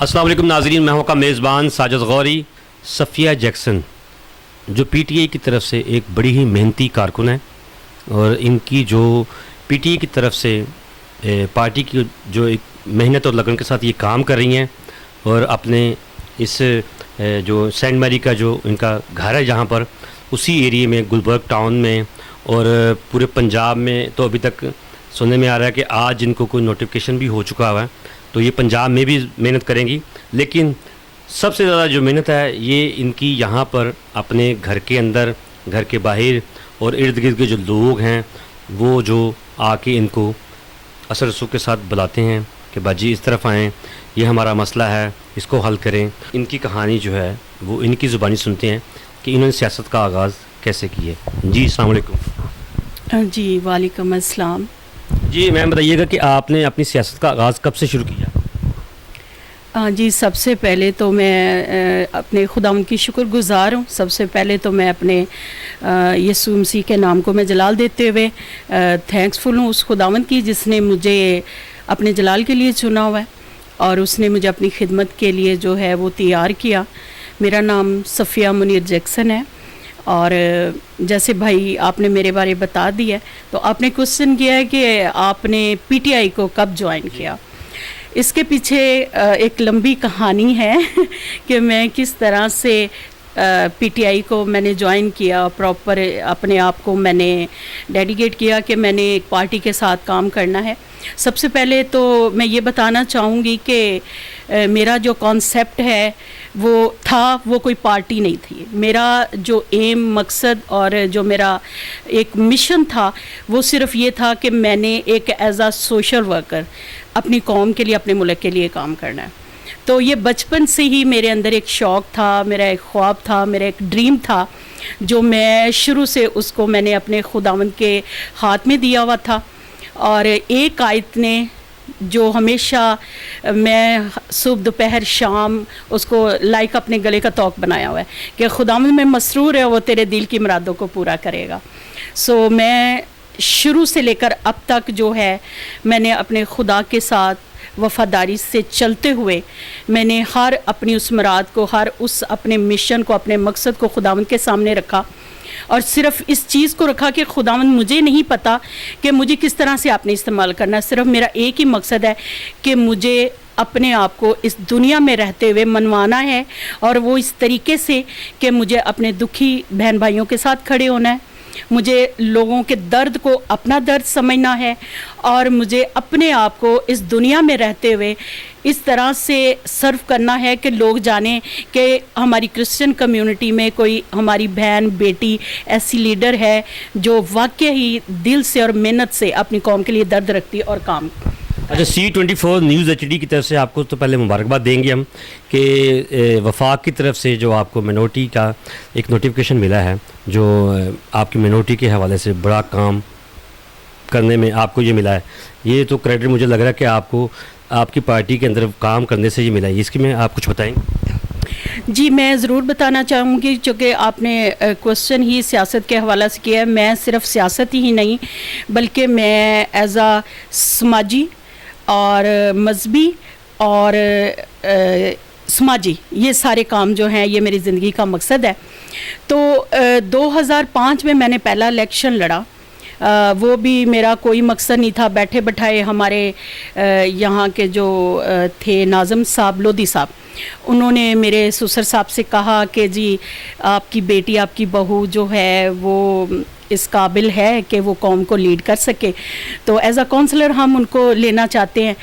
अस्सलाम वालेकुम नाज़रीन, मैं हूं का मेज़बान साजिद गौरी। सफ़िया जैक्सन जो पीटीआई की तरफ से एक बड़ी ही मेहनती कारकुन है और इनकी जो पीटीआई की तरफ से पार्टी की जो एक मेहनत और लगन के साथ ये काम कर रही हैं और अपने इस जो सेंट मैरी का जो इनका घर है जहाँ पर उसी एरिए में गुलबर्ग टाउन में और पूरे पंजाब में तो अभी तक सुनने में आ रहा है कि आज इनको कोई नोटिफिकेशन भी हो चुका हुआ है, तो ये पंजाब में भी मेहनत करेंगी। लेकिन सबसे ज़्यादा जो मेहनत है ये इनकी यहाँ पर अपने घर के अंदर, घर के बाहर और इर्द गिर्द के जो लोग हैं वो जो आके इनको असर रसूख के साथ बुलाते हैं कि बाजी इस तरफ आएँ, ये हमारा मसला है, इसको हल करें। इनकी कहानी जो है वो इनकी ज़ुबानी सुनते हैं कि इन्होंने सियासत का आगाज़ कैसे किए। जी अस्सलाम वालेकुम। जी वालेकुम अस्सलाम। जी मैम बताइएगा कि आपने अपनी सियासत का आगाज़ कब से शुरू किया? जी सबसे पहले तो मैं अपने खुदावंद की शुक्रगुज़ार हूँ। सबसे पहले तो मैं अपने यीशु मसीह के नाम को मैं जलाल देते हुए थैंक्सफुल हूँ उस खुदावंद की जिसने मुझे अपने जलाल के लिए चुना हुआ है और उसने मुझे अपनी खिदमत के लिए जो है वो तैयार किया। मेरा नाम सफ़िया मुनीर जैक्सन है और जैसे भाई आपने मेरे बारे बता दिया है, तो आपने क्वेश्चन किया है कि आपने पीटीआई को कब ज्वाइन किया। इसके पीछे एक लंबी कहानी है कि मैं किस तरह से पीटीआई को मैंने ज्वाइन किया, प्रॉपर अपने आप को मैंने डेडिकेट किया कि मैंने एक पार्टी के साथ काम करना है। सबसे पहले तो मैं ये बताना चाहूँगी कि मेरा जो कॉन्सेप्ट है वो कोई पार्टी नहीं थी। मेरा जो एम, मकसद और जो मेरा एक मिशन था वो सिर्फ ये था कि मैंने एक एज आ सोशल वर्कर अपनी कौम के लिए, अपने मुल्क के लिए काम करना है। तो ये बचपन से ही मेरे अंदर एक शौक़ था, मेरा एक ख्वाब था, मेरा एक ड्रीम था जो मैं शुरू से उसको मैंने अपने खुदावंद के हाथ में दिया हुआ था। और एक आयत ने जो हमेशा मैं सुबह दोपहर शाम उसको लाइक अपने गले का तौक बनाया हुआ है कि खुदावंद में मसरूर है, वो तेरे दिल की मुरादों को पूरा करेगा। सो मैं शुरू से लेकर अब तक जो है मैंने अपने खुदा के साथ वफ़ादारी से चलते हुए मैंने हर अपनी उस मुराद को, हर उस अपने मिशन को, अपने मकसद को खुदावंद के सामने रखा और सिर्फ इस चीज़ को रखा कि खुदावंद मुझे नहीं पता कि मुझे किस तरह से आपने इस्तेमाल करना है। सिर्फ मेरा एक ही मकसद है कि मुझे अपने आप को इस दुनिया में रहते हुए मनवाना है और वो इस तरीके से कि मुझे अपने दुखी बहन भाइयों के साथ खड़े होना है, मुझे लोगों के दर्द को अपना दर्द समझना है और मुझे अपने आप को इस दुनिया में रहते हुए इस तरह से सर्व करना है कि लोग जानें कि हमारी क्रिश्चियन कम्युनिटी में कोई हमारी बहन बेटी ऐसी लीडर है जो वाकई ही दिल से और मेहनत से अपनी कौम के लिए दर्द रखती है और काम। अच्छा, C24 न्यूज़ HD की तरफ से आपको तो पहले मुबारकबाद देंगे हम कि वफाक की तरफ से जो आपको मिनोरिटी का एक नोटिफिकेशन मिला है, जो आपकी मिनोरिटी के हवाले से बड़ा काम करने में आपको ये मिला है। ये तो क्रेडिट मुझे लग रहा है कि आपको आपकी पार्टी के अंदर काम करने से ये मिला है। इसकी में आप कुछ बताएंगे? जी मैं ज़रूर बताना चाहूँगी, चूँकि आपने क्वेश्चन ही सियासत के हवाले से किया है। मैं सिर्फ सियासत ही नहीं बल्कि मैं एज आ समाजी और मजहबी और समाजी ये सारे काम जो हैं ये मेरी ज़िंदगी का मकसद है। तो 2005 में मैंने पहला इलेक्शन लड़ा। वो भी मेरा कोई मकसद नहीं था। बैठे बैठाए हमारे यहाँ के जो थे नाज़म साहब लोधी साहब, उन्होंने मेरे ससुर साहब से कहा कि जी आपकी बेटी, आपकी बहू जो है वो इस काबिल है कि वो कौम को लीड कर सके, तो एज अ काउंसलर हम उनको लेना चाहते हैं।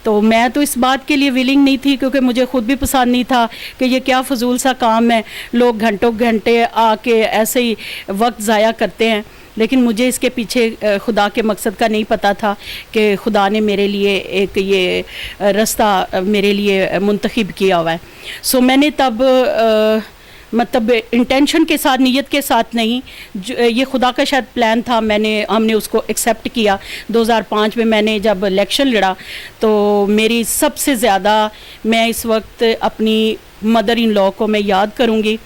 तो मैं तो इस बात के लिए विलिंग नहीं थी क्योंकि मुझे ख़ुद भी पसंद नहीं था कि ये क्या फजूल सा काम है, लोग घंटों घंटे आके ऐसे ही वक्त ज़ाया करते हैं। लेकिन मुझे इसके पीछे खुदा के मकसद का नहीं पता था कि खुदा ने मेरे लिए एक ये रास्ता मेरे लिए मुंतखब किया हुआ है। सो मैंने तब मतलब इंटेंशन के साथ, नीयत के साथ नहीं, ये खुदा का शायद प्लान था, हमने उसको एक्सेप्ट किया। 2005 में मैंने जब इलेक्शन लड़ा तो मेरी सबसे ज़्यादा, मैं इस वक्त अपनी मदर इन लॉ को मैं याद करूँगी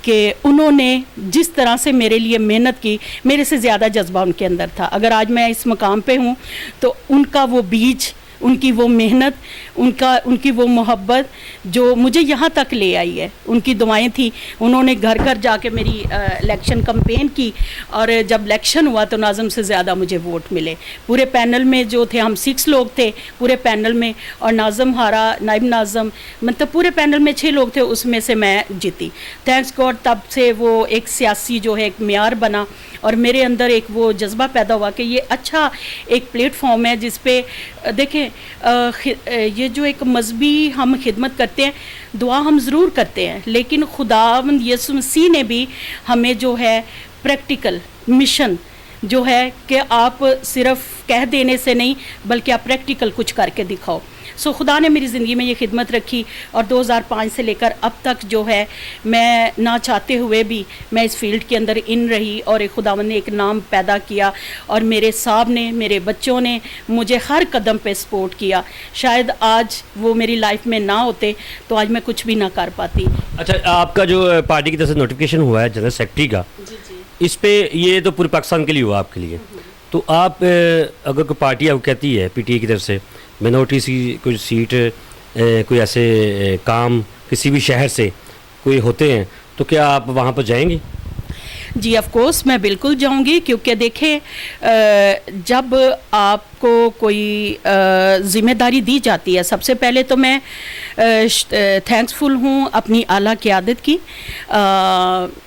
कि उन्होंने जिस तरह से मेरे लिए मेहनत की, मेरे से ज़्यादा जज्बा उनके अंदर था। अगर आज मैं इस मकाम पे हूँ तो उनका वो बीज, उनकी वो मेहनत, उनकी वो मोहब्बत जो मुझे यहाँ तक ले आई है। उनकी दुआएं थी, उन्होंने घर घर जाके मेरी इलेक्शन कैंपेन की और जब इलेक्शन हुआ तो नाज़म से ज़्यादा मुझे वोट मिले। पूरे पैनल में जो थे, हम 6 लोग थे पूरे पैनल में, और नाज़म हारा, नाइब नाज़म, मतलब पूरे पैनल में 6 लोग थे, उसमें से मैं जीती। थैंक्स गॉड, तब से वो एक सियासी जो है एक मेयार बना और मेरे अंदर एक वो जज्बा पैदा हुआ कि ये अच्छा एक प्लेटफॉर्म है जिस पे देखें, ये जो एक मजहबी हम खिदमत करते हैं, दुआ हम ज़रूर करते हैं, लेकिन खुदावंद यीशु मसीह ने भी हमें जो है प्रैक्टिकल मिशन जो है कि आप सिर्फ कह देने से नहीं बल्कि आप प्रैक्टिकल कुछ करके दिखाओ। सो खुदा ने मेरी ज़िंदगी में ये खिदमत रखी और 2005 से लेकर अब तक जो है मैं ना चाहते हुए भी मैं इस फील्ड के अंदर इन रही और एक खुदावंद ने एक नाम पैदा किया और मेरे साहब ने, मेरे बच्चों ने मुझे हर कदम पे सपोर्ट किया। शायद आज वो मेरी लाइफ में ना होते तो आज मैं कुछ भी ना कर पाती। अच्छा, आपका जो पार्टी की तरफ से नोटिफिकेशन हुआ है जनरल सेक्रेटरी का, इस पे ये तो पूरे पाकिस्तान के लिए हुआ आपके लिए, तो आप अगर कोई पार्टी आपको कहती है पीटीआई की तरफ से मिनॉरिटी सी कोई सीट, कोई ऐसे काम किसी भी शहर से कोई होते हैं, तो क्या आप वहाँ पर जाएंगी? जी ऑफ कोर्स मैं बिल्कुल जाऊंगी, क्योंकि देखें जब आपको कोई ज़िम्मेदारी दी जाती है, सबसे पहले तो मैं थैंक्सफुल हूँ अपनी आला क़यादत की,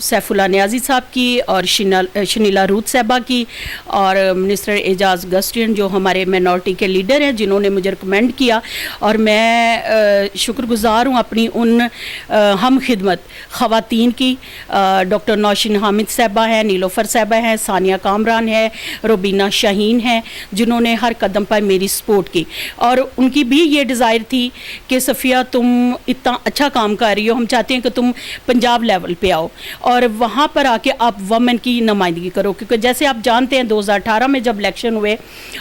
सैफुल्ला नियाज़ी साहब की और शनीला रूथ साहबा की और मिनिस्टर एजाज़ गस्टियन जो हमारे मिनॉरिटी के लीडर हैं जिन्होंने मुझे रिकमेंड किया, और मैं शुक्रगुज़ार हूँ अपनी उन हम खिदमत ख़वातीन की। डॉक्टर नौशीन हामिद साहबा हैं, नीलोफ़र साहबा हैं, सानिया कामरान है, रुबीना शाहीन हैं, जिन्होंने हर कदम पर मेरी सपोर्ट की, और उनकी भी ये डिज़ायर थी कि सफ़िया तुम इतना अच्छा काम कर रही हो, हम चाहते हैं कि तुम पंजाब लेवल पे आओ और वहाँ पर आके आप वमेन की नुमाइंदगी करो, क्योंकि जैसे आप जानते हैं 2018 में जब इलेक्शन हुए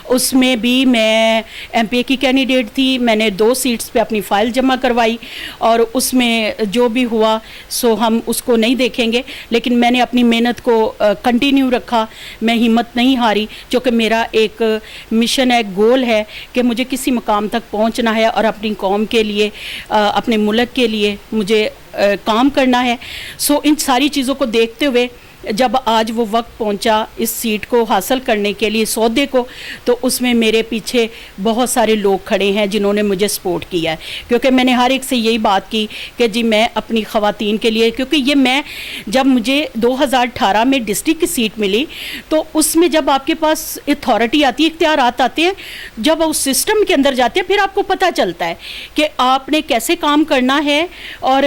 उसमें भी मैं एमपीए की कैंडिडेट थी। मैंने 2 सीट्स पे अपनी फ़ाइल जमा करवाई और उसमें जो भी हुआ सो हम उसको नहीं देखेंगे, लेकिन मैंने अपनी मेहनत को कंटिन्यू रखा, मैं हिम्मत नहीं हारी, क्योंकि मेरा एक मिशन है, गोल है कि मुझे किसी मकाम तक पहुंचना है और अपनी कौम के लिए, अपने मुल्क के लिए मुझे काम करना है। सो इन सारी चीज़ों को देखते हुए जब आज वो वक्त पहुंचा इस सीट को हासिल करने के लिए, सौदे को, तो उसमें मेरे पीछे बहुत सारे लोग खड़े हैं जिन्होंने मुझे सपोर्ट किया है, क्योंकि मैंने हर एक से यही बात की कि जी मैं अपनी ख़वातीन के लिए, क्योंकि ये मैं जब मुझे 2018 में डिस्ट्रिक्ट की सीट मिली तो उसमें जब आपके पास अथॉरिटी आती है, इख्तियारात आते हैं, जब उस सिस्टम के अंदर जाते हैं फिर आपको पता चलता है कि आपने कैसे काम करना है और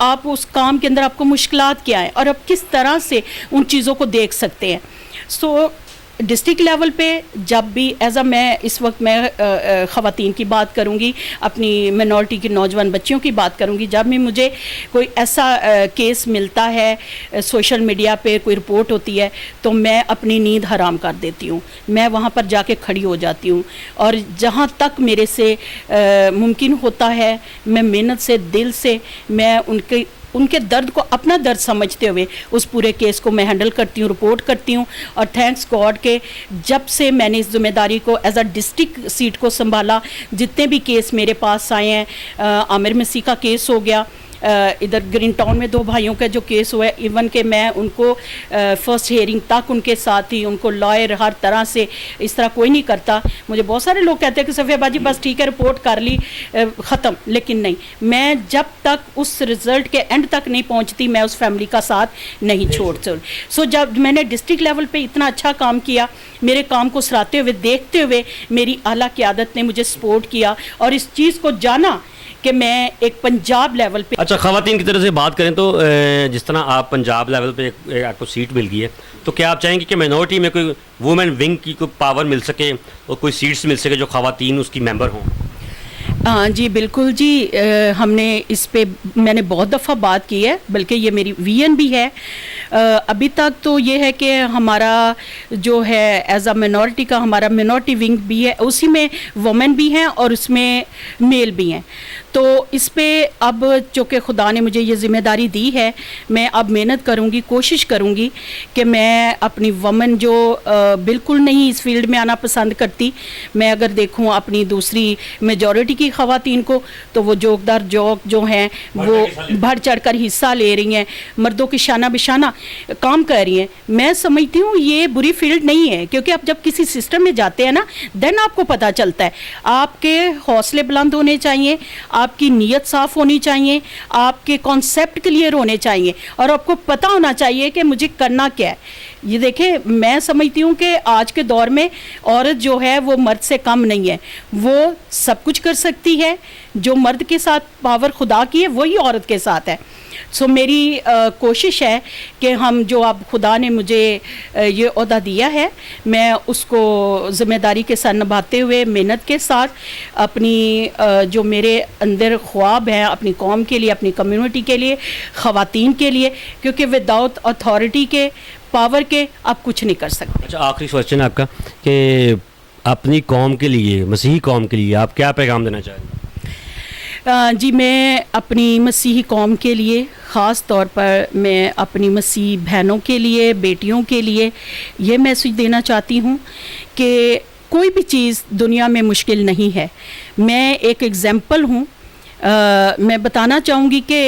आप उस काम के अंदर आपको मुश्किलात क्या है और आप किस तरह से उन चीज़ों को देख सकते हैं। सो डिस्ट्रिक्ट लेवल पे जब भी मैं इस वक्त मैं ख़वातीन की बात करूँगी, अपनी मिनॉरिटी के नौजवान बच्चियों की बात करूँगी, जब भी मुझे कोई ऐसा केस मिलता है, सोशल मीडिया पे कोई रिपोर्ट होती है, तो मैं अपनी नींद हराम कर देती हूँ, मैं वहाँ पर जाके खड़ी हो जाती हूँ और जहाँ तक मेरे से मुमकिन होता है मैं मेहनत से, दिल से मैं उनके दर्द को अपना दर्द समझते हुए उस पूरे केस को मैं हैंडल करती हूँ, रिपोर्ट करती हूँ। और थैंक्स गॉड के जब से मैंने इस जिम्मेदारी को एज अ डिस्ट्रिक्ट सीट को संभाला, जितने भी केस मेरे पास आए हैं, आमिर मसीह का केस हो गया, इधर ग्रीन टाउन में 2 भाइयों का जो केस हुआ है, इवन के मैं उनको फर्स्ट हियरिंग तक उनके साथ ही, उनको लॉयर हर तरह से, इस तरह कोई नहीं करता। मुझे बहुत सारे लोग कहते हैं कि सफ़िया बाजी बस ठीक है रिपोर्ट कर ली ख़त्म, लेकिन नहीं, मैं जब तक उस रिज़ल्ट के एंड तक नहीं पहुंचती मैं उस फैमिली का साथ नहीं छोड़ सकती। सो जब मैंने डिस्ट्रिक्ट लेवल पे इतना अच्छा काम किया, मेरे काम को सराहते हुए, देखते हुए मेरी आला क़यादत ने मुझे सपोर्ट किया और इस चीज़ को जाना कि मैं एक पंजाब लेवल पे। अच्छा, ख़वातीन की तरह से बात करें तो जिस तरह आप पंजाब लेवल पे आपको सीट मिल गई है, तो क्या आप चाहेंगे कि मिनॉरिटी में कोई वुमेन विंग की कोई पावर मिल सके और कोई सीट्स मिल सके जो ख़वातीन उसकी मेंबर हों? हाँ जी, बिल्कुल जी। हमने इस पे मैंने बहुत दफ़ा बात की है, बल्कि ये मेरी वीएन भी है। अभी तक तो ये है कि हमारा जो है एज अ मिनॉरिटी का हमारा मिनॉरिटी विंग भी है, उसी में वुमेन भी हैं और उसमें मेल भी हैं। तो इस पे अब चूँकि खुदा ने मुझे ये ज़िम्मेदारी दी है, मैं अब मेहनत करूँगी, कोशिश करूँगी कि मैं अपनी वुमेन जो बिल्कुल नहीं इस फील्ड में आना पसंद करती, मैं अगर देखूँ अपनी दूसरी मेजॉरिटी की ख़वातीन को, तो वो जोकदार जोक जो हैं वो बढ़ चढ़ कर हिस्सा ले रही हैं, मर्दों की शाना बिशाना काम कर रही हैं। मैं समझती हूँ ये बुरी फील्ड नहीं है, क्योंकि आप जब किसी सिस्टम में जाते हैं ना, देन आपको पता चलता है। आपके हौसले बुलंद होने चाहिए, आपकी नीयत साफ़ होनी चाहिए, आपके कॉन्सेप्ट क्लियर होने चाहिए और आपको पता होना चाहिए कि मुझे करना क्या है। ये देखिए, मैं समझती हूँ कि आज के दौर में औरत जो है वो मर्द से कम नहीं है, वो सब कुछ कर सकती है। जो मर्द के साथ पावर खुदा की है वही औरत के साथ है। सो मेरी कोशिश है कि हम जो अब खुदा ने मुझे ये ओहदा दिया है, मैं उसको ज़िम्मेदारी के साथ निभाते हुए मेहनत के साथ अपनी जो मेरे अंदर ख्वाब हैं अपनी कौम के लिए, अपनी कम्युनिटी के लिए, ख़वातीन के लिए, क्योंकि विदाउट अथॉरिटी के, पावर के आप कुछ नहीं कर सकते। अच्छा, आखिरी क्वेश्चन आपका कि अपनी कौम के लिए, मसीही कौम के लिए आप क्या पैगाम देना चाहेंगे? जी, मैं अपनी मसीही कौम के लिए, ख़ास तौर पर मैं अपनी मसीही बहनों के लिए, बेटियों के लिए ये मैसेज देना चाहती हूँ कि कोई भी चीज़ दुनिया में मुश्किल नहीं है। मैं एक एग्ज़ाम्पल हूँ। मैं बताना चाहूँगी कि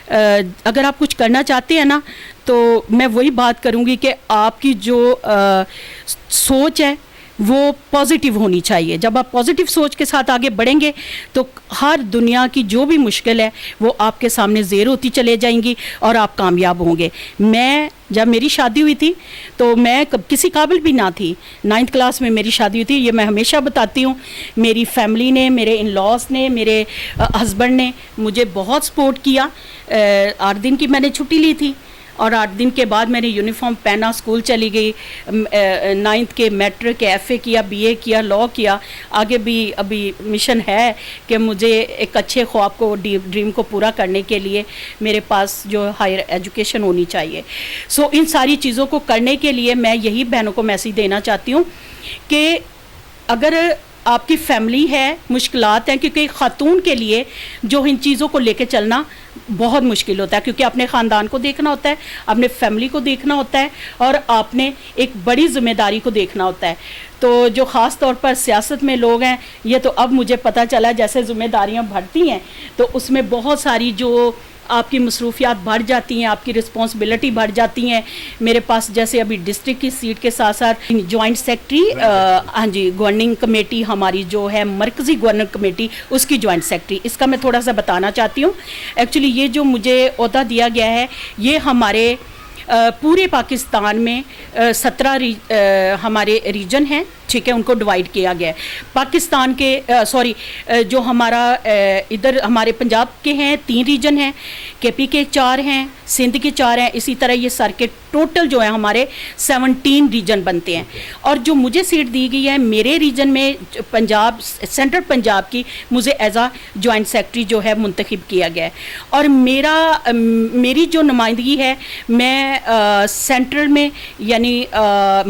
अगर आप कुछ करना चाहते हैं ना, तो मैं वही बात करूँगी कि आपकी जो सोच है वो पॉजिटिव होनी चाहिए। जब आप पॉजिटिव सोच के साथ आगे बढ़ेंगे तो हर दुनिया की जो भी मुश्किल है वो आपके सामने ज़ेर होती चले जाएंगी और आप कामयाब होंगे। जब मेरी शादी हुई थी तो मैं किसी काबिल भी ना थी। 9th क्लास में मेरी शादी हुई थी। ये मैं हमेशा बताती हूँ। मेरी फैमिली ने, मेरे इन लॉज ने, मेरे हस्बैंड ने मुझे बहुत सपोर्ट किया। 8 दिन की मैंने छुट्टी ली थी और 8 दिन के बाद मैंने यूनिफॉर्म पहना, स्कूल चली गई। 9th के मैट्रिक, FA किया, BA किया, लॉ किया। आगे भी अभी मिशन है कि मुझे एक अच्छे ख्वाब को, ड्रीम को पूरा करने के लिए मेरे पास जो हायर एजुकेशन होनी चाहिए। सो इन सारी चीज़ों को करने के लिए मैं यही बहनों को मैसेज देना चाहती हूँ कि अगर आपकी फैमिली है, मुश्किलात हैं, क्योंकि खातून के लिए जो इन चीज़ों को लेके चलना बहुत मुश्किल होता है, क्योंकि अपने ख़ानदान को देखना होता है, अपने फैमिली को देखना होता है और आपने एक बड़ी ज़िम्मेदारी को देखना होता है। तो जो ख़ास तौर पर सियासत में लोग हैं, ये तो अब मुझे पता चला जैसे ज़िम्मेदारियाँ बढ़ती हैं तो उसमें बहुत सारी जो आपकी मसरूफियात बढ़ जाती हैं, आपकी रिस्पॉन्सिबिलिटी बढ़ जाती हैं। मेरे पास जैसे अभी डिस्ट्रिक्ट की सीट के साथ साथ जॉइंट सेक्रेटरी, हाँ जी, गवर्निंग कमेटी हमारी जो है मरकज़ी गवर्निंग कमेटी, उसकी जॉइंट सेक्रेटरी। इसका मैं थोड़ा सा बताना चाहती हूँ। एक्चुअली ये जो मुझे ओहदा दिया गया है, ये हमारे पूरे पाकिस्तान में 17 हमारे रीजन हैं, ठीक है, उनको डिवाइड किया गया है। पाकिस्तान के जो हमारा इधर हमारे पंजाब के हैं 3 रीजन हैं, KP के 4 हैं, सिंध के 4 हैं। इसी तरह ये सर के टोटल जो है हमारे 17 रीजन बनते हैं। और जो मुझे सीट दी गई है मेरे रीजन में, पंजाब, सेंट्रल पंजाब की, मुझे एज आ जॉइंट सेक्रेटरी जो है मुंतखब किया गया है। और मेरी जो नुमाइंदगी है, मैं सेंट्रल में यानी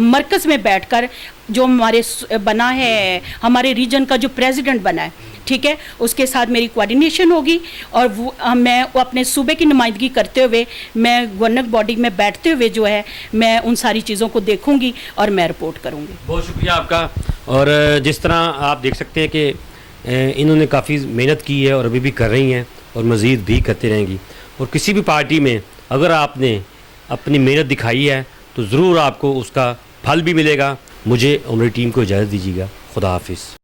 मरकज़ में बैठकर जो हमारे बना है, हमारे रीजन का जो प्रेसिडेंट बना है, ठीक है, उसके साथ मेरी कोऑर्डिनेशन होगी और मैं अपने सूबे की नुमाइंदगी करते हुए, मैं गवर्नर बॉडी में बैठते हुए जो है मैं उन सारी चीज़ों को देखूंगी और मैं रिपोर्ट करूंगी। बहुत शुक्रिया आपका। और जिस तरह आप देख सकते हैं कि इन्होंने काफ़ी मेहनत की है और अभी भी कर रही हैं और मज़ीद भी करते रहेंगी। और किसी भी पार्टी में अगर आपने अपनी मेहनत दिखाई है तो ज़रूर आपको उसका फल भी मिलेगा। मुझे और मेरी टीम को इजाज़त दीजिएगा। खुदा हाफिज़।